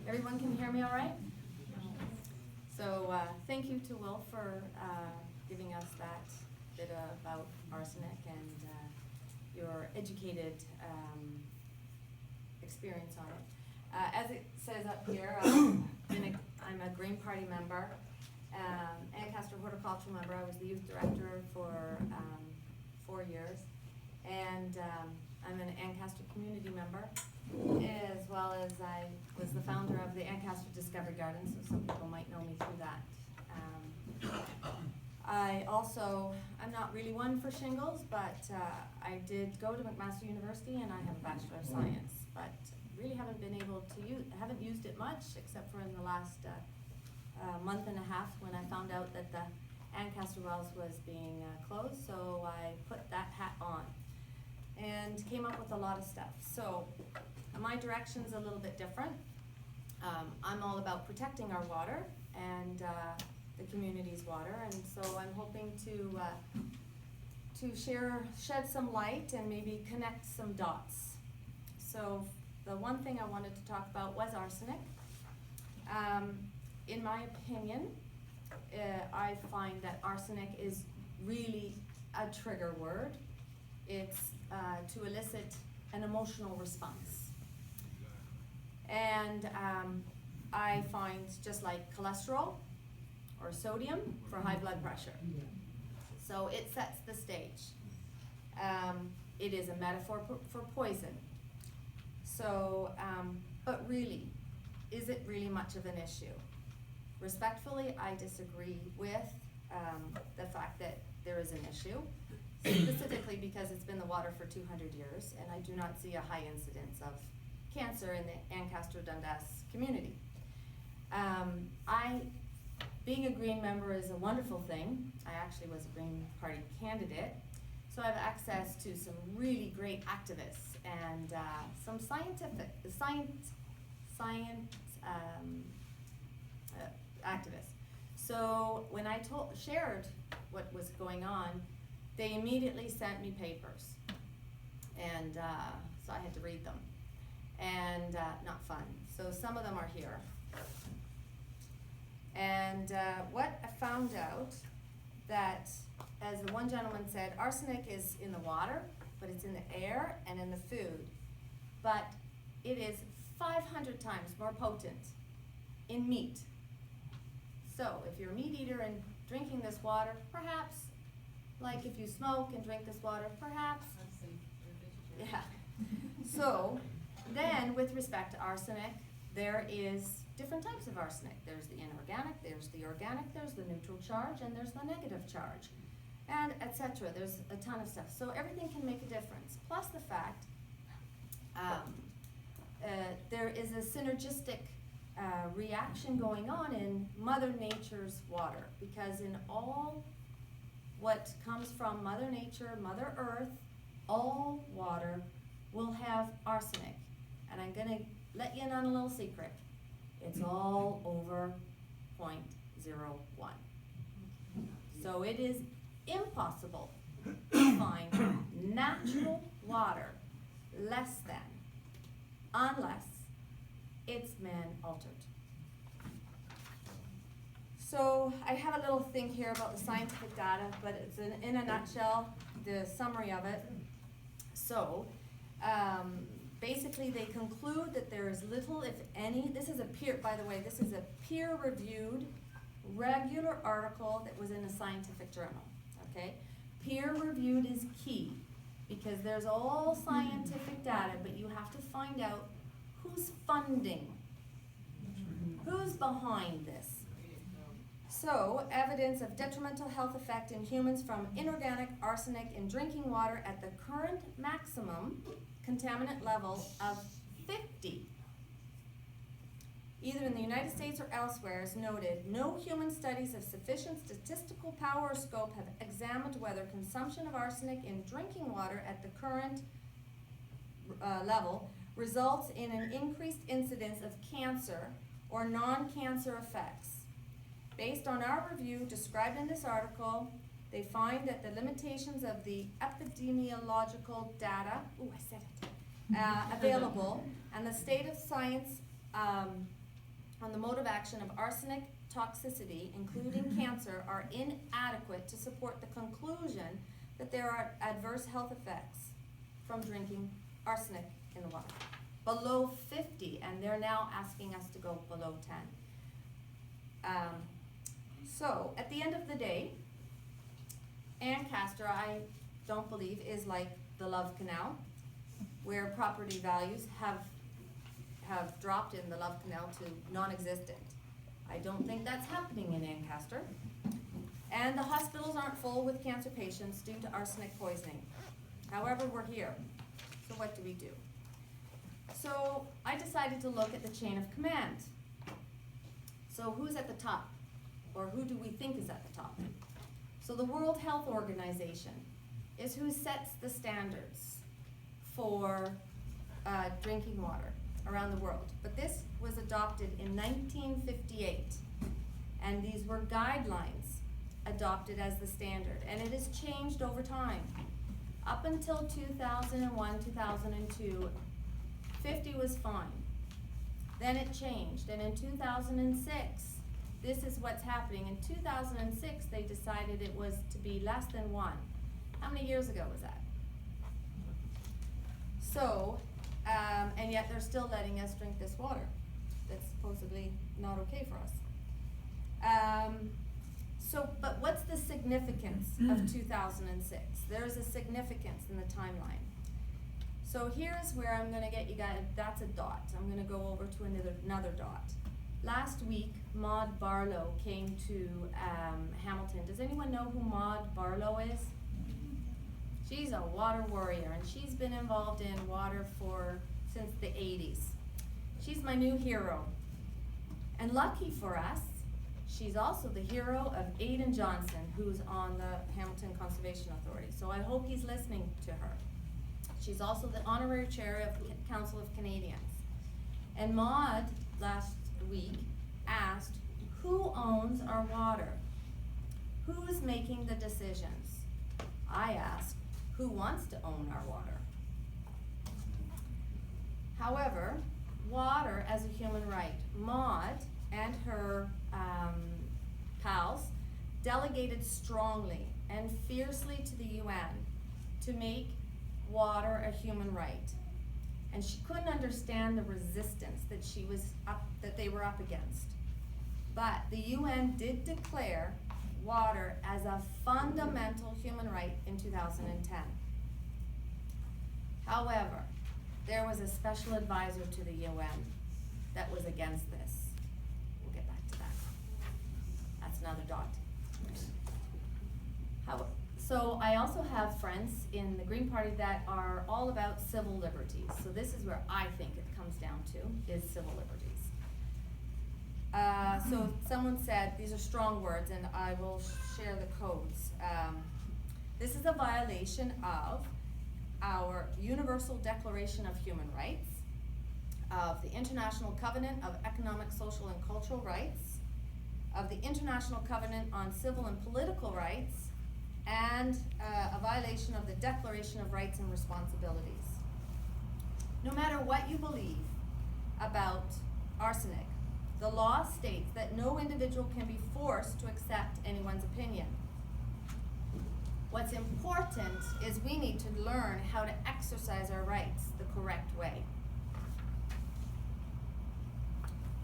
Everyone can hear me all right? So thank you to Will for giving us that bit about arsenic and your educated experience on it. As it says up here, I'm a Green Party member, Ancaster horticultural member. I was the youth director for 4 years, and I'm an Ancaster community member, as well as I was the founder of the Ancaster Discovery Garden, so some people might know me through that. I'm not really one for shingles, but I did go to McMaster University and I have a Bachelor of Science, but really haven't been able to haven't used it much except for in the last month and a half when I found out that the Ancaster Wells was being closed, so I put that hat on and came up with a lot of stuff. So my direction's a little bit different. I'm all about protecting our water and the community's water, and so I'm hoping to shed some light and maybe connect some dots. So the one thing I wanted to talk about was arsenic. In my opinion, I find that arsenic is really a trigger word. It's to elicit an emotional response. And I find just like cholesterol or sodium for high blood pressure. So it sets the stage. It is a metaphor for poison. So, but really, is it really much of an issue? Respectfully, I disagree with the fact that there is an issue, specifically because it's been the water for 200 years, and I do not see a high incidence of cancer in the Ancaster-Dundas community. Being a Green member is a wonderful thing. I actually was a Green Party candidate, so I have access to some really great activists and some activists. So when I shared what was going on, they immediately sent me papers, and so I had to read them, and not fun. So some of them are here. And what I found out, that, as the one gentleman said, arsenic is in the water, but it's in the air and in the food. But it is 500 times more potent in meat. So if you're a meat eater and drinking this water, perhaps, like if you smoke and drink this water, perhaps. Yeah. So then with respect to arsenic, there is different types of arsenic. There's the inorganic, there's the organic, there's the neutral charge, and there's the negative charge, and etc. There's a ton of stuff. So everything can make a difference. Plus the fact there is a synergistic reaction going on in Mother Nature's water, because in all what comes from Mother Nature, Mother Earth, all water will have arsenic. And I'm going to let you in on a little secret. It's all over 0.01. So it is impossible to find natural water less than, unless it's man-altered. So I have a little thing here about the scientific data, but it's in a nutshell, the summary of it. So basically they conclude that there is little, if any, this is a peer-reviewed regular article that was in a scientific journal, okay? Peer-reviewed is key, because there's all scientific data, but you have to find out who's funding, who's behind this. So, evidence of detrimental health effect in humans from inorganic arsenic in drinking water at the current maximum contaminant level of 50. Either in the United States or elsewhere is noted. No human studies of sufficient statistical power or scope have examined whether consumption of arsenic in drinking water at the current level results in an increased incidence of cancer or non-cancer effects. Based on our review described in this article, they find that the limitations of the epidemiological data, available, and the state of science on the mode of action of arsenic toxicity, including cancer, are inadequate to support the conclusion that there are adverse health effects from drinking arsenic in the water. Below 50, and they're now asking us to go below 10. So, at the end of the day, Ancaster, I don't believe, is like the Love Canal, where property values have dropped in the Love Canal to non-existent. I don't think that's happening in Ancaster. And the hospitals aren't full with cancer patients due to arsenic poisoning. However, we're here. So what do we do? So I decided to look at the chain of command. So who's at the top? Or who do we think is at the top? So the World Health Organization is who sets the standards for drinking water around the world. But this was adopted in 1958, and these were guidelines adopted as the standard, and it has changed over time. Up until 2001, 2002, 50 was fine. Then it changed, and in 2006, this is what's happening. In 2006, they decided it was to be less than 1. How many years ago was that? So, and yet they're still letting us drink this water that's supposedly not okay for us. But what's the significance of 2006? There's a significance in the timeline. So here's where I'm gonna get you guys, that's a dot. I'm gonna go over to another dot. Last week, Maud Barlow came to Hamilton. Does anyone know who Maud Barlow is? She's a water warrior, and she's been involved in water since the 80s. She's my new hero. And lucky for us, she's also the hero of Aidan Johnson, who's on the Hamilton Conservation Authority. So I hope he's listening to her. She's also the honorary chair of the Council of Canadians. And Maud, last week, asked, who owns our water? Who is making the decisions? I asked, who wants to own our water? However, water as a human right. Maud and her pals delegated strongly and fiercely to the UN to make water a human right. And she couldn't understand the resistance that they were up against. But the UN did declare water as a fundamental human right in 2010. However, there was a special advisor to the UN that was against this. We'll get back to that. That's another dot. So I also have friends in the Green Party that are all about civil liberties. So this is where I think it comes down to, is civil liberties. So someone said, these are strong words, and I will share the codes. This is a violation of our Universal Declaration of Human Rights, of the International Covenant of Economic, Social, and Cultural Rights, of the International Covenant on Civil and Political Rights, and a violation of the Declaration of Rights and Responsibilities. No matter what you believe about arsenic, the law states that no individual can be forced to accept anyone's opinion. What's important is we need to learn how to exercise our rights the correct way.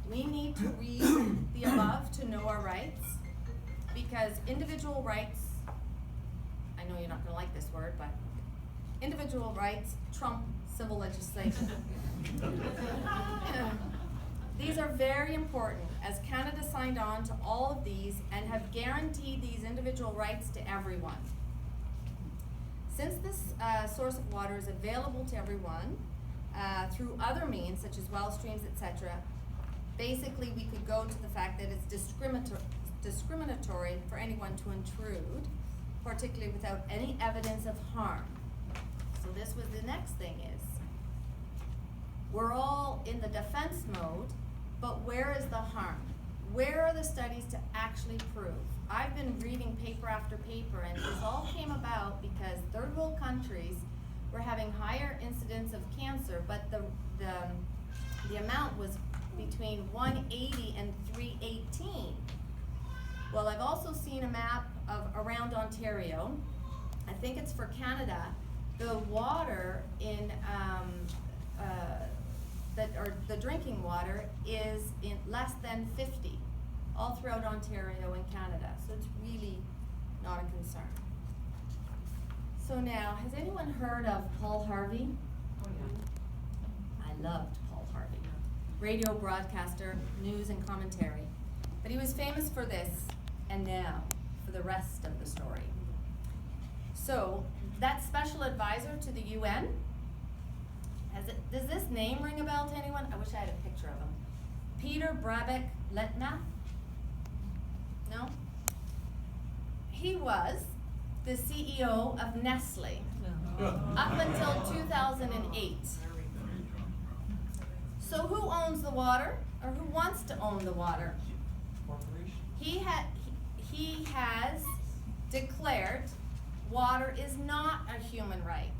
We need to read the above to know our rights, because individual rights, I know you're not gonna like this word, but individual rights trump civil legislation. These are very important, as Canada signed on to all of these and have guaranteed these individual rights to everyone. Since this source of water is available to everyone through other means, such as well streams, etc., basically we could go to the fact that it's discriminatory for anyone to intrude, particularly without any evidence of harm. So this was the next thing is, we're all in the defense mode, but where is the harm? Where are the studies to actually prove? I've been reading paper after paper, and this all came about because third world countries were having higher incidence of cancer, but the the amount was between 180 and 318. Well, I've also seen a map of around Ontario. I think it's for Canada. The water in the drinking water is in less than 50 all throughout Ontario and Canada. So it's really not a concern. So now, has anyone heard of Paul Harvey? Oh, yeah. I loved Paul Harvey. Radio broadcaster, news and commentary. But he was famous for this, and now for the rest of the story. So, that special advisor to the UN, does this name ring a bell to anyone? I wish I had a picture of him. Peter Brabeck Letna? No? He was the CEO of Nestle up until 2008. So who owns the water, or who wants to own the water? He has declared water is not a human right.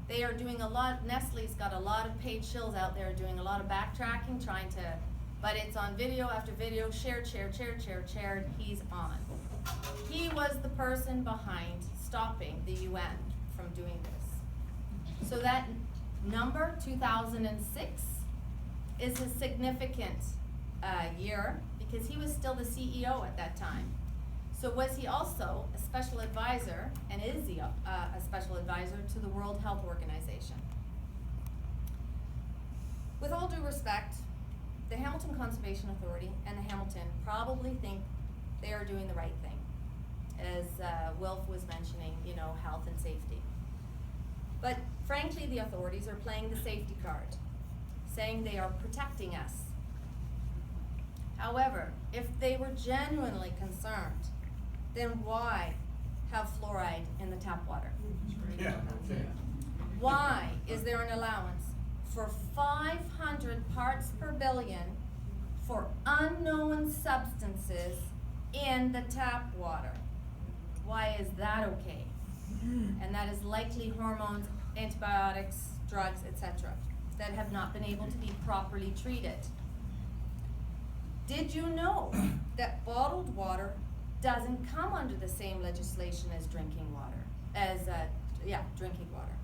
They are doing a lot, Nestle's got a lot of paid shills out there doing a lot of backtracking, trying to, but it's on video after video, shared, he's on. He was the person behind stopping the UN from doing this. So that number, 2006, is a significant year because he was still the CEO at that time. So was he also a special advisor, and is he a special advisor to the World Health Organization? With all due respect, the Hamilton Conservation Authority and the Hamilton probably think they are doing the right thing. As Wilf was mentioning, you know, health and safety. But frankly, the authorities are playing the safety card, saying they are protecting us. However, if they were genuinely concerned, then why have fluoride in the tap water? Yeah. Why is there an allowance for 500 parts per billion for unknown substances in the tap water? Why is that okay? And that is likely hormones, antibiotics, drugs, etc., that have not been able to be properly treated. Did you know that bottled water doesn't come under the same legislation as drinking water, drinking water?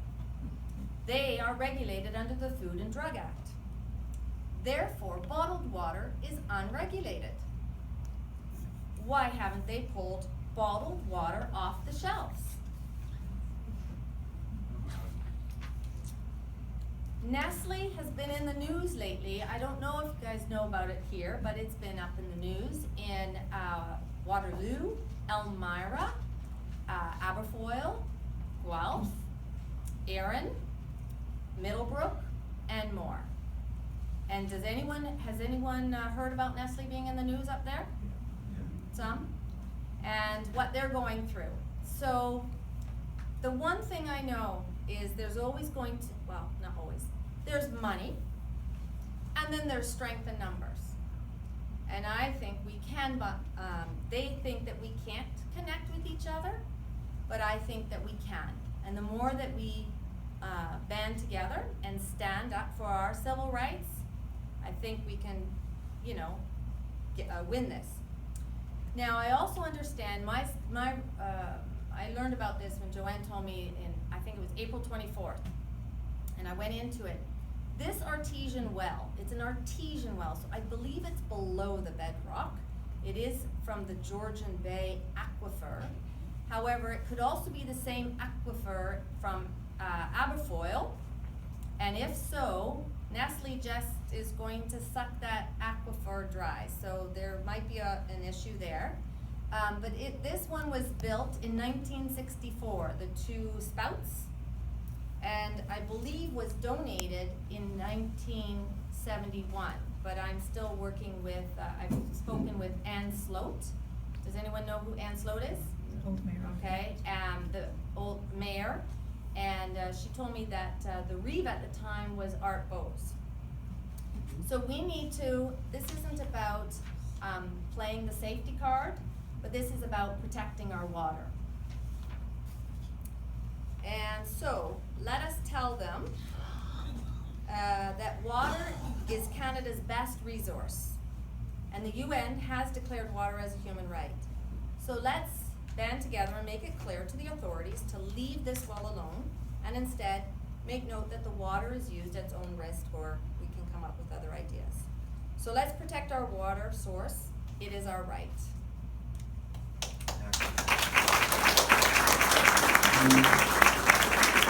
They are regulated under the Food and Drug Act. Therefore, bottled water is unregulated. Why haven't they pulled bottled water off the shelves? Nestle has been in the news lately. I don't know if you guys know about it here, but it's been up in the news in Waterloo, Elmira, Aberfoyle, Guelph, Erin, Middlebrook, and more. And has anyone heard about Nestle being in the news up there? Some? And what they're going through. So the one thing I know is there's always going to, well, not always, there's money, and then there's strength in numbers. And I think we can, but they think that we can't connect with each other, but I think that we can. And the more that we band together and stand up for our civil rights, I think we can, you know, win this. Now, I also understand I learned about this when Joanne told me in, I think it was April 24th, and I went into it. This artesian well, it's an artesian well, so I believe it's below the bedrock. It is from the Georgian Bay aquifer. However, it could also be the same aquifer from Aberfoyle, and if so, Nestle just is going to suck that aquifer dry, so there might be an issue there. But this one was built in 1964, the two spouts, and I believe was donated in 1971. But I'm still working with, I've spoken with Ann Sloat. Does anyone know who Ann Sloat is? Old mayor. Okay, the old mayor. And she told me that the reeve at the time was Art Bose. So we need to, this isn't about playing the safety card, but this is about protecting our water. And so, let us tell them that water is Canada's best resource, and the UN has declared water as a human right. So let's band together and make it clear to the authorities to leave this well alone, and instead make note that the water is used at its own risk, or we can come up with other ideas. So let's protect our water source. It is our right. Excellent.